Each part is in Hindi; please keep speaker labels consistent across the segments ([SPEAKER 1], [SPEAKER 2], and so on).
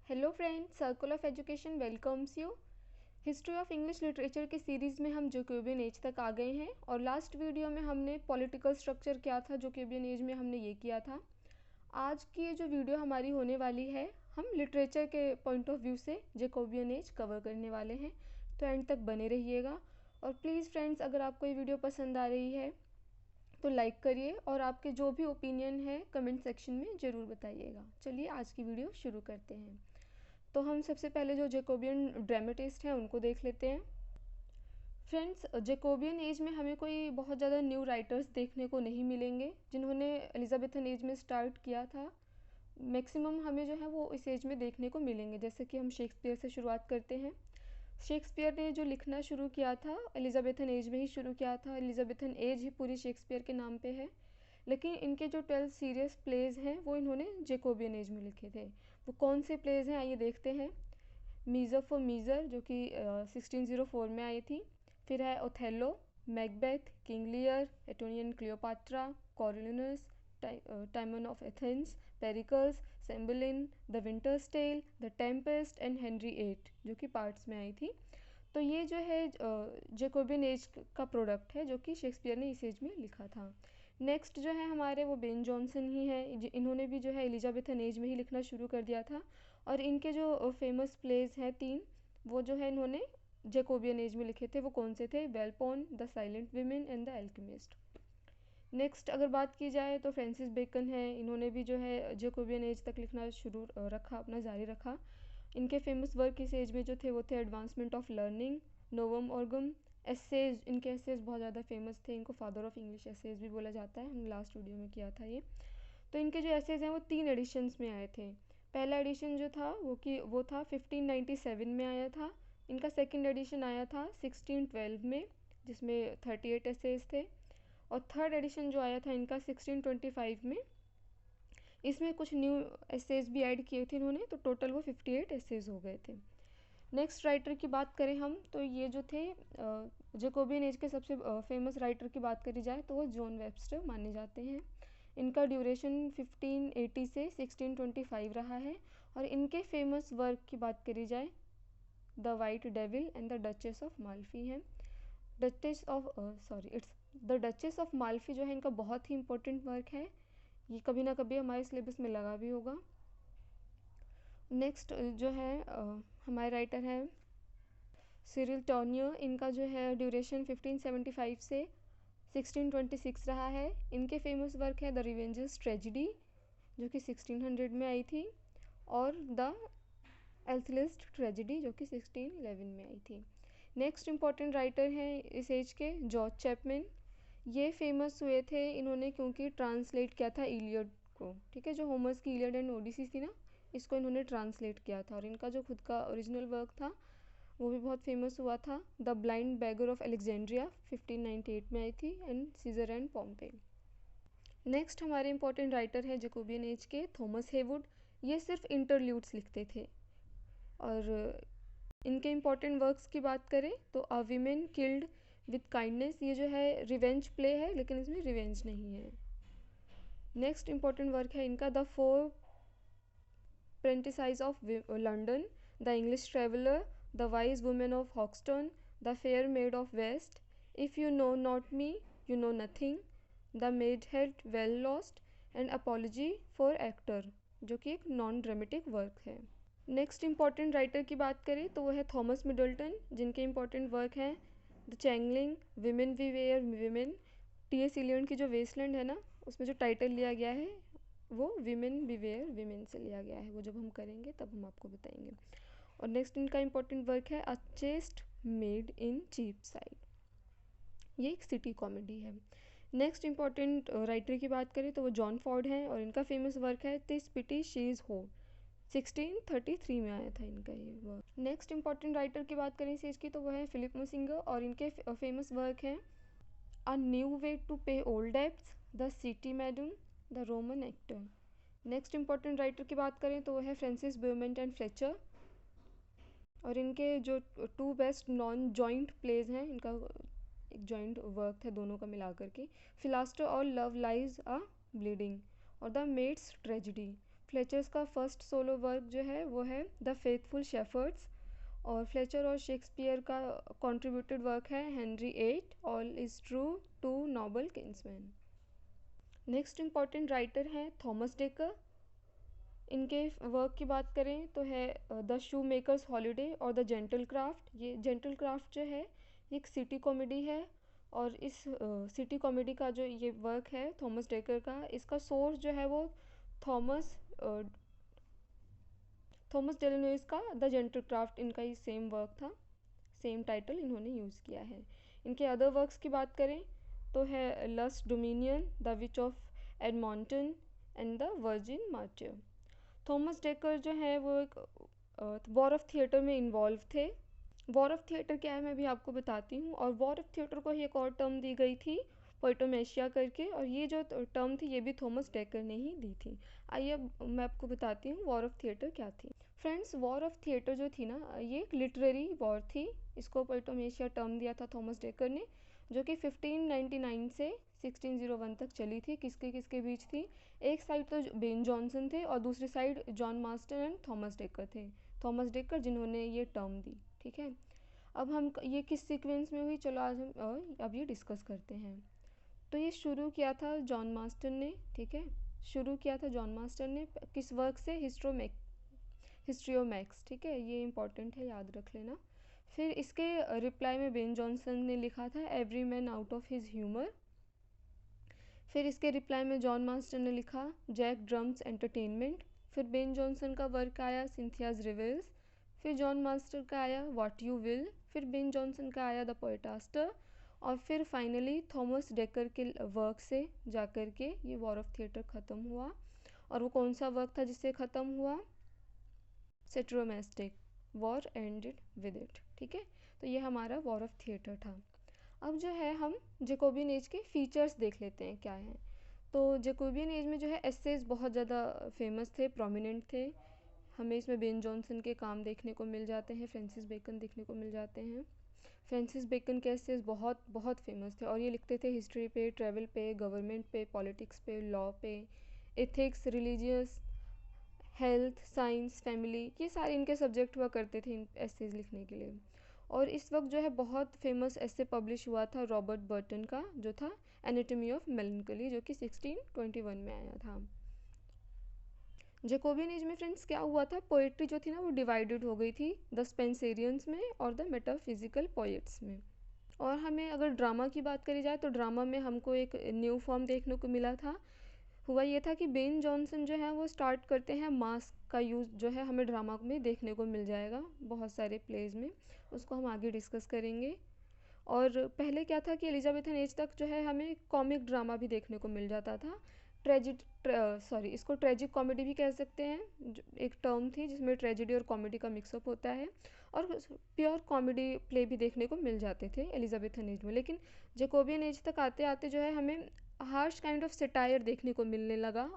[SPEAKER 1] Hello friends, circle of education welcomes you. History of English literature की सीरीज़ में हम जैकोबियन एज तक आ गए हैं और लास्ट वीडियो में हमने पॉलिटिकल स्ट्रक्चर क्या था जैकोबियन एज में हमने ये किया था। आज की ये जो वीडियो हमारी होने वाली है, हम लिटरेचर के पॉइंट ऑफ व्यू से जैकोबियन एज कवर करने वाले हैं, तो एंड तक बने रहिएगा। और प्लीज़ फ्रेंड्स, अगर आपको ये वीडियो पसंद आ रही है तो लाइक करिए और आपके जो भी ओपिनियन है कमेंट सेक्शन में ज़रूर बताइएगा। चलिए आज की वीडियो शुरू करते हैं। तो हम सबसे पहले जो जैकोबियन ड्रामेटिस्ट हैं उनको देख लेते हैं। फ्रेंड्स, जैकोबियन एज में हमें कोई बहुत ज़्यादा न्यू राइटर्स देखने को नहीं मिलेंगे जिन्होंने एलिजाबेथन एज में स्टार्ट किया था। मैक्सिमम हमें जो है वो इस एज में देखने को मिलेंगे। जैसे कि हम शेक्सपियर से शुरुआत करते हैं। शेक्सपियर ने जो लिखना शुरू किया था एलिजाबेथन एज में ही शुरू किया था। एलिजाबेथन एज ही पूरी शेक्सपियर के नाम पे है, लेकिन इनके जो 12 सीरियस प्लेज हैं वो इन्होंने जैकोबियन एज में लिखे थे। वो कौन से प्लेज हैं आइए देखते हैं। मीज़र फॉर मीज़र जो कि 1604 में आई थी। फिर है Othello, Macbeth, King Lear, Antonian Cleopatra, Coriolanus, Timon of Athens, Pericles, Cymbeline, the Winter's Tale, the Tempest and Henry eight, जो कि पार्ट्स में आई थी। तो ये जो है जैकोबियन एज का प्रोडक्ट है जो कि शेक्सपियर ने इस एज में लिखा था। नेक्स्ट जो है हमारे वो बेन जॉनसन ही है। इन्होंने भी जो है एलिजाबेथन एज में ही लिखना शुरू कर दिया था और इनके जो फेमस प्लेज हैं 3, वो जो है इन्होंने जैकोबियन एज में लिखे थे। वो कौन से थे? Volpone, the silent women and the alchemist. Next अगर बात की जाए तो फ्रांसिस बेकन है। इन्होंने भी जो है जैकोबियन एज तक लिखना शुरू रखा, अपना जारी रखा। इनके फेमस वर्क इस एज में जो थे वो थे advancement of learning, Novum ऑर्गम, essays. इनके एसेज बहुत ज़्यादा फेमस थे। इनको फादर ऑफ इंग्लिश एसेज भी बोला जाता है। हमने लास्ट वीडियो में किया था ये। तो इनके जो एसेज हैं वो 3 एडिशंस में आए थे। पहला एडिशन जो था वो था 1597 में आया था। इनका सेकंड एडिशन आया था 1612 में, जिसमें 38 एसेज थे। और थर्ड एडिशन जो आया था इनका 1625 में, इसमें कुछ न्यू एसेज भी ऐड किए थे इन्होंने, तो टोटल वो 58 एसेज हो गए थे। नेक्स्ट राइटर की बात करें हम तो ये जो थे जैकोबियन एज के सबसे फेमस राइटर की बात करी जाए तो वो जॉन वेबस्टर माने जाते हैं। इनका ड्यूरेशन 1580 से 1625 रहा है। और इनके फेमस वर्क की बात करी जाए the white devil and the duchess of Malfi है। It's the duchess of Malfi जो है इनका बहुत ही इंपॉर्टेंट वर्क है। ये कभी ना कभी हमारे सिलेबस में लगा भी होगा। नेक्स्ट जो है हमारे राइटर हैं सिरिल टॉर्नियर। इनका जो है ड्यूरेशन 1575 से 1626 रहा है। इनके फेमस वर्क है द रिवेंजर्स ट्रेजिडी जो कि 1600 में आई थी, और द एल्थलिस्ट ट्रेजिडी जो कि 1611 में आई थी। नेक्स्ट इम्पॉर्टेंट राइटर हैं इस एज के जॉर्ज चैपमैन। ये फेमस हुए थे इन्होंने क्योंकि ट्रांसलेट किया था इलियड को। ठीक है, जो होमर्स की इलियड एंड ओडिसी थी ना, इसको इन्होंने ट्रांसलेट किया था। और इनका जो खुद का ओरिजिनल वर्क था वो भी बहुत फेमस हुआ था। The blind beggar of Alexandria 1598 में आई थी, and Caesar and Pompey. Next हमारे इंपॉर्टेंट राइटर है जैकोबियन एज के थॉमस हेवुड। ये सिर्फ इंटरल्यूड्स लिखते थे। और इनके इम्पॉर्टेंट वर्क्स की बात करें तो अ वीमेन किल्ड विथ काइंडनेस, ये जो है रिवेंज प्ले है लेकिन इसमें रिवेंज नहीं है। नेक्स्ट इम्पॉर्टेंट वर्क है इनका the four prentices of London, the English traveller, the wise woman of Hoxton, the fair maid of west, if you know not me you know nothing, the maid head well lost and apology for actor, जो कि एक नॉन ड्रामेटिक वर्क है। नेक्स्ट इम्पॉर्टेंट राइटर की बात करें तो वो है थॉमस मिडल्टन, जिनके इम्पॉर्टेंट वर्क हैं the changeling, women we were women. T S. Eliot की जो वेस्टलैंड है ना, उसमें जो टाइटल लिया गया है वो विमेन बिवेयर विमेन से लिया गया है। वो जब हम करेंगे तब हम आपको बताएंगे। और नेक्स्ट इनका इम्पोर्टेंट वर्क है a chaste maid in Cheapside, ये एक सिटी कॉमेडी है। नेक्स्ट इम्पॉर्टेंट राइटर की बात करें तो वो जॉन फॉर्ड हैं और इनका फेमस वर्क है तिस पिटी शी इज़ हो, 1633 में आया था इनका ये वर्क। नेक्स्ट इम्पॉर्टेंट राइटर की बात करें इस एज की तो वो है फिलिप मुसिंगर और इनके फेमस वर्क हैं अ न्यू वे टू पे old debts, the city madam, the Roman actor. Next important writer की बात करें तो वो है फ्रांसिस ब्यूमंट एंड फ्लेचर। और इनके जो 2 बेस्ट नॉन जॉइंट प्लेज हैं, इनका एक जॉइंट वर्क है दोनों का मिला करके, फिलास्टर और लव लाइज अ ब्लीडिंग और द मेड्स ट्रेजिडी। फ्लेचर्स का फर्स्ट सोलो वर्क जो है वो है द फेथफुल शेफर्ड्स, और फ्लेचर और शेक्सपियर का कंट्रीब्यूटेड वर्क है Henry eight, all is true, two noble kinsmen. Next important writer हैं थॉमस डेकर। इनके वर्क की बात करें तो है द शू मेकर्स हॉलीडे और द जेंटल क्राफ्ट। ये जेंटल क्राफ्ट जो है ये एक सिटी कॉमेडी है, और इस सिटी कॉमेडी का जो ये वर्क है थॉमस डेकर का, इसका सोर्स जो है वो थॉमस थॉमस डेलनोइस का द जेंटल क्राफ्ट, इनका ही सेम वर्क था, सेम टाइटल इन्होंने यूज़ किया है। इनके अदर वर्क्स की बात करें तो है lust dominion, the witch of Edmonton and the virgin martyr. Thomas Dekker जो है वो एक वॉर ऑफ थिएटर में इन्वॉल्व थे। वॉर ऑफ थिएटर क्या है मैं भी आपको बताती हूँ, और वॉर ऑफ थिएटर को ही एक और टर्म दी गई थी पोइटोमेशिया करके, और ये जो टर्म थी ये भी थॉमस डेकर ने ही दी थी। आइए अब मैं आपको बताती हूँ वॉर ऑफ थिएटर क्या थी। फ्रेंड्स, वॉर ऑफ थिएटर जो थी ना ये एक लिटरेरी वॉर थी, इसको पोइटोमेशिया टर्म दिया था थॉमस डेकर ने, जो कि 1599 से 1601 तक चली थी। किसके किसके बीच थी? एक साइड तो बेन जॉनसन थे और दूसरी side John master and Thomas decker थे। थॉमस डेकर जिन्होंने ये टर्म दी, ठीक है। अब हम ये किस सीक्वेंस में हुई, चलो आज हम अब ये डिस्कस करते हैं। तो ये शुरू किया था जॉन मास्टर ने, ठीक है, शुरू किया था जॉन मास्टर ने किस वर्क से? हिस्ट्रियोमैक्स, ठीक है, ये इंपॉर्टेंट है, याद रख लेना। फिर इसके रिप्लाई में बेन जॉनसन ने लिखा था every man out of his humour. फिर इसके रिप्लाई में जॉन मास्टर ने लिखा जैक ड्रम्स एंटरटेनमेंट। फिर बेन जॉनसन का वर्क आया सिंथियाज रिवेल्स। फिर जॉन मास्टर का आया व्हाट यू विल। फिर बेन जॉनसन का आया द पोएटास्टर। और फिर फाइनली थॉमस डेकर के वर्क से जाकर के ये वॉर ऑफ थिएटर ख़त्म हुआ। और वो कौन सा वर्क था जिससे ख़त्म हुआ? सेट्रोमैस्टिक, वॉर एंडेड विद इट, ठीक है। तो ये हमारा वॉर ऑफ थिएटर था। अब जो है हम जैकोबियन एज के फीचर्स देख लेते हैं क्या हैं। तो जैकोबियन एज में जो है एसेज बहुत ज़्यादा फेमस थे, प्रोमिनेंट थे। हमें इसमें बेन जॉनसन के काम देखने को मिल जाते हैं, फ्रांसिस बेकन देखने को मिल जाते हैं। फ्रांसिस बेकन के एसेज बहुत बहुत फेमस थे, और ये लिखते थे हिस्ट्री पे, ट्रैवल पे, गवर्नमेंट पे, पॉलिटिक्स पे, लॉ पे, ethics, religious, health, science, family, ये सारे इनके सब्जेक्ट हुआ करते थे इन एसेज लिखने के लिए। और इस वक्त जो है बहुत फेमस ऐसे पब्लिश हुआ था रॉबर्ट बर्टन का, जो था एनाटॉमी ऑफ मेलंकली, जो कि 1621 में आया था। जैकोबियन एज में फ्रेंड्स क्या हुआ था, पोएट्री जो थी ना वो डिवाइडेड हो गई थी द स्पेंसेरियंस में और द मेटाफिजिकल पोएट्स में। और हमें अगर ड्रामा की बात करी जाए तो ड्रामा में हमको एक न्यू फॉर्म देखने को मिला था। हुआ ये था कि बेन जॉनसन जो है वो स्टार्ट करते हैं मास्क का यूज़, जो है हमें ड्रामा में देखने को मिल जाएगा बहुत सारे प्लेज में, उसको हम आगे डिस्कस करेंगे। और पहले क्या था कि एलिजाबेथन एज तक जो है हमें कॉमिक ड्रामा भी देखने को मिल जाता था। इसको ट्रेजिक कॉमेडी भी कह सकते हैं, एक टर्म थी जिसमें ट्रेजिडी और कॉमेडी का मिक्सअप होता है। और प्योर कॉमेडी प्ले भी देखने को मिल जाते थे एलिजाबेथन एज में। लेकिन जैकोबियन एज तक आते आते जो है हमें हार्श काइंड ऑफ सटायर देखने को मिलने लगा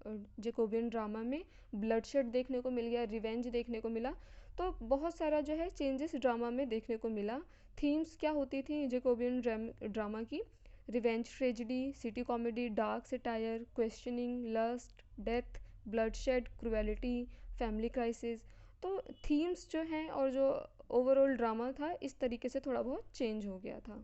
[SPEAKER 1] जैकोबियन ड्रामा में। ब्लडशेड देखने को मिल गया, रिवेंज देखने को मिला, तो बहुत सारा जो है चेंजेस ड्रामा में देखने को मिला। थीम्स क्या होती थी जैकोबियन ड्रामा की? Revenge, tragedy, city comedy, dark satire, questioning, lust, death, bloodshed, cruelty, family crisis. तो थीम्स जो हैं और जो ओवरऑल ड्रामा था इस तरीके से थोड़ा बहुत चेंज हो गया था।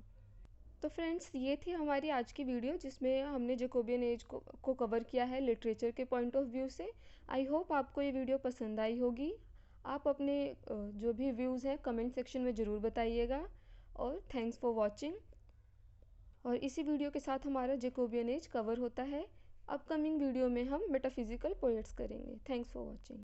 [SPEAKER 1] तो फ्रेंड्स, ये थी हमारी आज की वीडियो जिसमें हमने जैकोबियन एज को कवर किया है लिटरेचर के पॉइंट ऑफ व्यू से। आई होप आपको ये वीडियो पसंद आई होगी। आप अपने जो भी व्यूज़ हैं कमेंट सेक्शन में ज़रूर बताइएगा। और थैंक्स फॉर वॉचिंग। और इसी वीडियो के साथ हमारा जैकोबियन एज कवर होता है। अपकमिंग वीडियो में हम मेटाफिजिकल पोएट्स करेंगे। Thanks for watching.